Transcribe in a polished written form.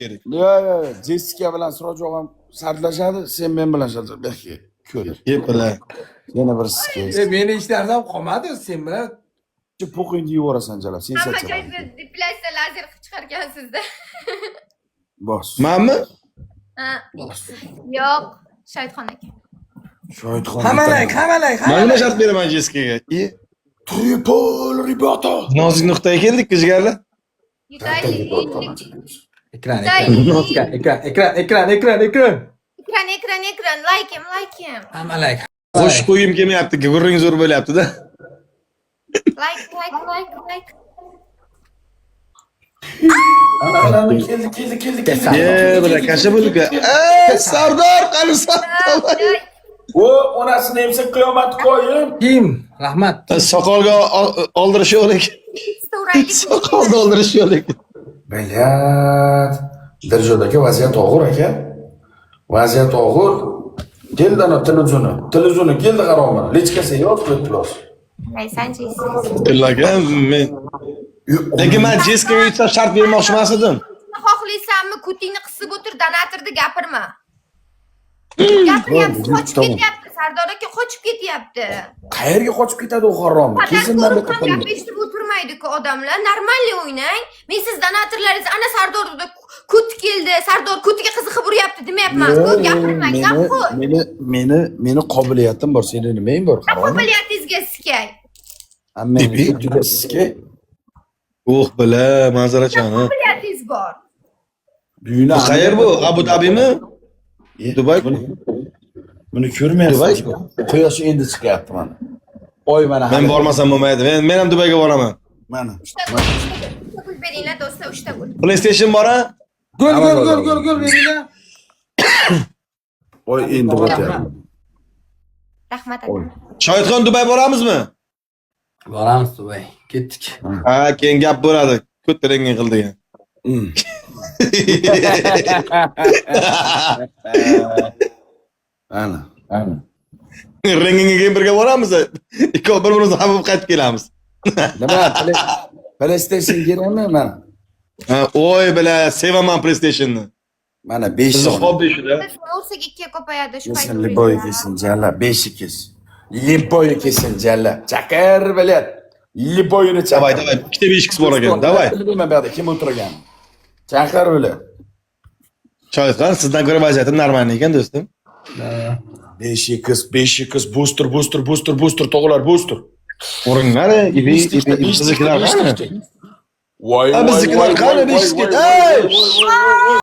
kerak. Yo, Jessica bilan Siroj og'am sardlashadi, sen men bilan sardlash. Ko'rib. Yeb bilan. Yana bir sizga. Meni hech narsam qolmadi sen bilan. Po'qingni yuborasan jalab, sen Hamma sachab. joyda depilatsiya lazer qilib chiqargansizda. Bos. Manmi? Ha. Yo'q, Shohidxon aka. Shohidxon. Qamalay. Mana nima shart beraman Jessicaga? Triple ribota. Nozik nuqtaga keldik, jigarlar. Yutaylik. Ekran. Ekran, like him. Qamalay. Qo'shib qo'yim kelmayapti, gurring zo'r bo'lyapti-da. Like. Ana keldi. Ye, bilan kasha bo'ldik. Sardor, qani Sardor. O, onasini emsak qiyomat qo'yim. Kim? Rahmat. Soqolga oldirish yo'q lekin. So'raylik. Soqolga oldirish yo'q lekin. Bilat. Dirjodagi vaziyat og'ir aka. Vaziyat og'ir. Keldi ana televizorni keldi qaromini. Lechkasi yo'q plus. Aysanchisiz. Tillaga men. Lekin men Jessicaga yutsa shart bermoqchi emas edim. Xohlaysanmi, kutingni qisib o'tir, donatorni gapirma. Gapiryapti, qochib ketyapti. Sardor aka qochib ketyapti. Qayerga qochib ketadi u harom? Kesindan Qanaqa gap eshitib o'tirmaydi-ku odamlar. Normalniy o'ynang. Men siz donatorlaringiz ana Sardorda kut keldi. Sardor kutiga qiziqib uryapti demayapman-ku. Gapirmang, gap qo'y. Meni qobiliyatim bor, seni nimang bor? Qobiliyatingizga sikay. Meni kutiga sikay. Bila, manzarachani. Qobiliyatingiz bor. Buyuna Qayer bu? Abu Dabimi? Dubay. Buni ko'rmayapsiz. Quyosh endi chiqyapti mana. Oy mana. Men bormasam bo'lmaydi. Men ham Dubayga boraman. Mana. Uchta gul beringlar do'stlar, uchta gul. PlayStation bor a? Gol beringlar. Oy endi bo'tyapti. Rahmat aka. Shohidxon Dubay boramizmi? Boramiz Dubay. Ketdik. Ha, keyin gap bo'ladi. Ko'taringan qildik. Ana. Ringingga keyin birga boramiz. Ikkov bir-birimizni hamib qaytib kelamiz. Nima? PlayStation kerakmi mana? Ha, oy bila, sevaman PlayStation'ni. Mana 5 Bizni hobbi shu-da. Biz ursak 2 ga ko'payadi shu paytda. Liboy kesin jalla, 5 kes. Liboy kesin jalla. Chaqir bilat. Liboyni chaqir. Davay, ikkita 5x bor ekan. Davay. Bilmayman bu yerda kim o'tirgan. Chaqir bilat. Shohidxon, sizdan ko'ra vaziyatim normalniy ekan, do'stim. 5x, booster, tog'lar booster. O'ringlar, biznikilar qani? Voy, biznikilar qani 5x? Ey!